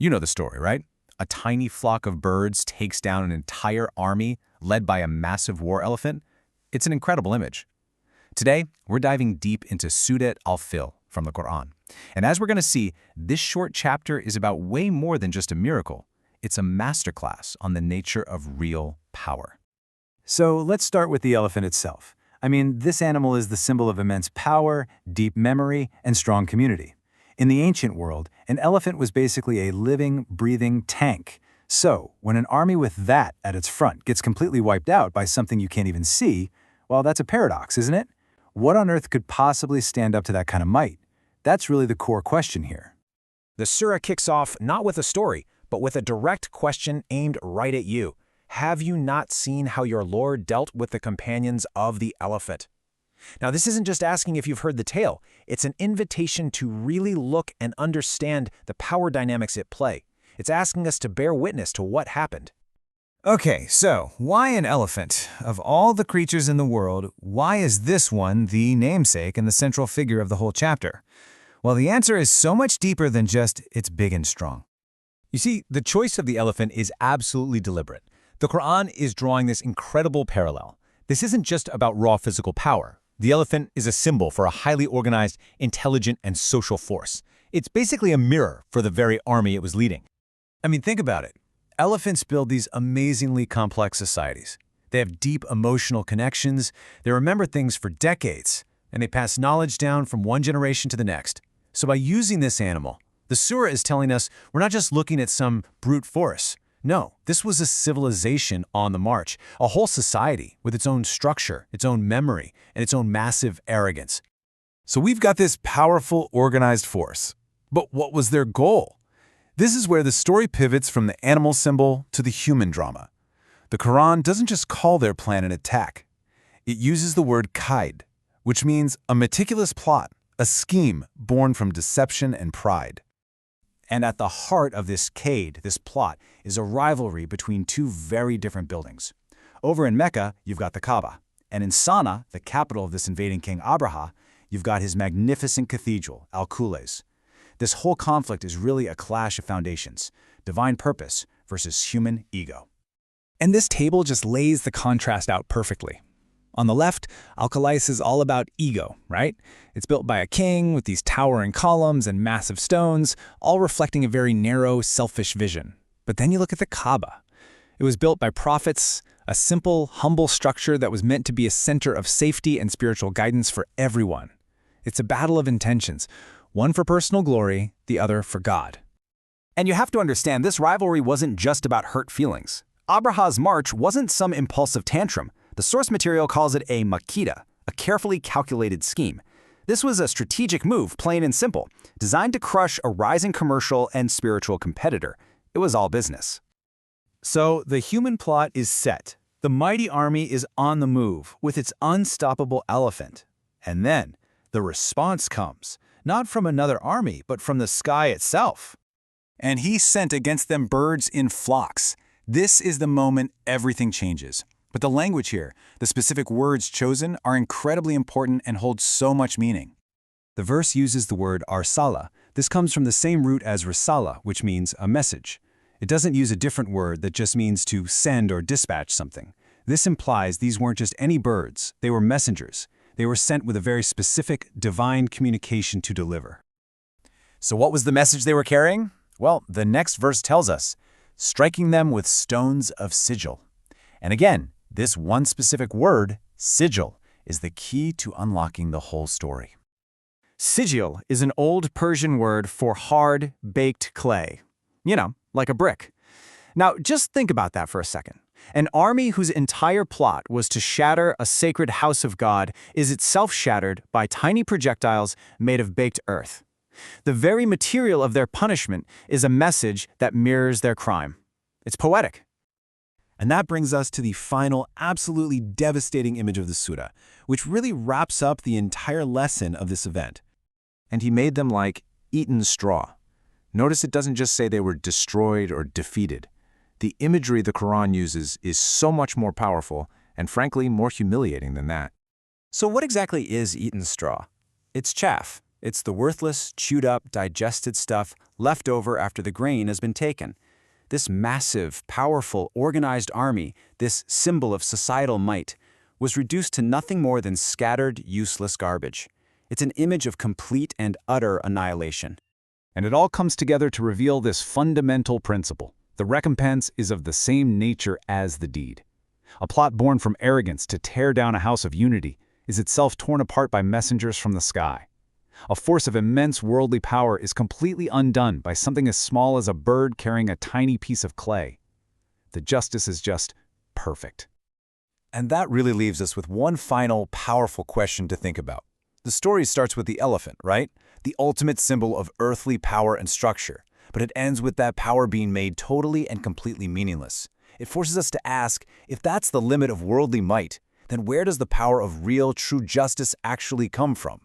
You know the story, right? A tiny flock of birds takes down an entire army led by a massive war elephant. It's an incredible image. Today, we're diving deep into Surat Al-Fil from the Quran. And as we're going to see, this short chapter is about way more than just a miracle. It's a masterclass on the nature of real power. So let's start with the elephant itself. I mean, this animal is the symbol of immense power, deep memory, and strong community. In the ancient world, an elephant was basically a living, breathing tank. So, when an army with that at its front gets completely wiped out by something you can't even see, well, that's a paradox, isn't it? What on earth could possibly stand up to that kind of might? That's really the core question here. The surah kicks off not with a story, but with a direct question aimed right at you. Have you not seen how your Lord dealt with the companions of the elephant? Now, this isn't just asking if you've heard the tale. It's an invitation to really look and understand the power dynamics at play. It's asking us to bear witness to what happened. Okay, so why an elephant? Of all the creatures in the world, why is this one the namesake and the central figure of the whole chapter? Well, the answer is so much deeper than just it's big and strong. You see, the choice of the elephant is absolutely deliberate. The Quran is drawing this incredible parallel. This isn't just about raw physical power. The elephant is a symbol for a highly organized, intelligent, and social force. It's basically a mirror for the very army it was leading. I mean, think about it. Elephants build these amazingly complex societies. They have deep emotional connections, they remember things for decades, and they pass knowledge down from one generation to the next. So by using this animal, the surah is telling us we're not just looking at some brute force. No, this was a civilization on the march, a whole society with its own structure, its own memory, and its own massive arrogance. So we've got this powerful, organized force. But what was their goal? This is where the story pivots from the animal symbol to the human drama. The Quran doesn't just call their plan an attack. It uses the word kaid, which means a meticulous plot, a scheme born from deception and pride. And at the heart of this kaid, this plot, is a rivalry between two very different buildings. Over in Mecca, you've got the Kaaba. And in Sana'a, the capital of this invading king Abraha, you've got his magnificent cathedral, Al-Qulis. This whole conflict is really a clash of foundations, divine purpose versus human ego. And this table just lays the contrast out perfectly. On the left, Al-Qulis is all about ego, right? It's built by a king with these towering columns and massive stones, all reflecting a very narrow, selfish vision. But then you look at the Kaaba. It was built by prophets, a simple, humble structure that was meant to be a center of safety and spiritual guidance for everyone. It's a battle of intentions, one for personal glory, the other for God. And you have to understand, this rivalry wasn't just about hurt feelings. Abraha's march wasn't some impulsive tantrum. The source material calls it a makida, a carefully calculated scheme. This was a strategic move, plain and simple, designed to crush a rising commercial and spiritual competitor. It was all business. So the human plot is set. The mighty army is on the move with its unstoppable elephant. And then the response comes, not from another army, but from the sky itself. And he sent against them birds in flocks. This is the moment everything changes. But the language here, the specific words chosen, are incredibly important and hold so much meaning. The verse uses the word arsala. This comes from the same root as risala, which means a message. It doesn't use a different word that just means to send or dispatch something. This implies these weren't just any birds, they were messengers. They were sent with a very specific, divine communication to deliver. So what was the message they were carrying? Well, the next verse tells us, striking them with stones of sigil. And again, this one specific word, sigil, is the key to unlocking the whole story. Sigil is an old Persian word for hard, baked clay. You know, like a brick. Now, just think about that for a second. An army whose entire plot was to shatter a sacred house of God is itself shattered by tiny projectiles made of baked earth. The very material of their punishment is a message that mirrors their crime. It's poetic. And that brings us to the final, absolutely devastating image of the surah, which really wraps up the entire lesson of this event. And he made them like eaten straw. Notice it doesn't just say they were destroyed or defeated. The imagery the Quran uses is so much more powerful and, frankly, more humiliating than that. So what exactly is eaten straw? It's chaff. It's the worthless, chewed-up, digested stuff left over after the grain has been taken. This massive, powerful, organized army, this symbol of societal might, was reduced to nothing more than scattered, useless garbage. It's an image of complete and utter annihilation. And it all comes together to reveal this fundamental principle. The recompense is of the same nature as the deed. A plot born from arrogance to tear down a house of unity is itself torn apart by messengers from the sky. A force of immense worldly power is completely undone by something as small as a bird carrying a tiny piece of clay. The justice is just perfect. And that really leaves us with one final, powerful question to think about. The story starts with the elephant, right? The ultimate symbol of earthly power and structure. But it ends with that power being made totally and completely meaningless. It forces us to ask, if that's the limit of worldly might, then where does the power of real, true justice actually come from?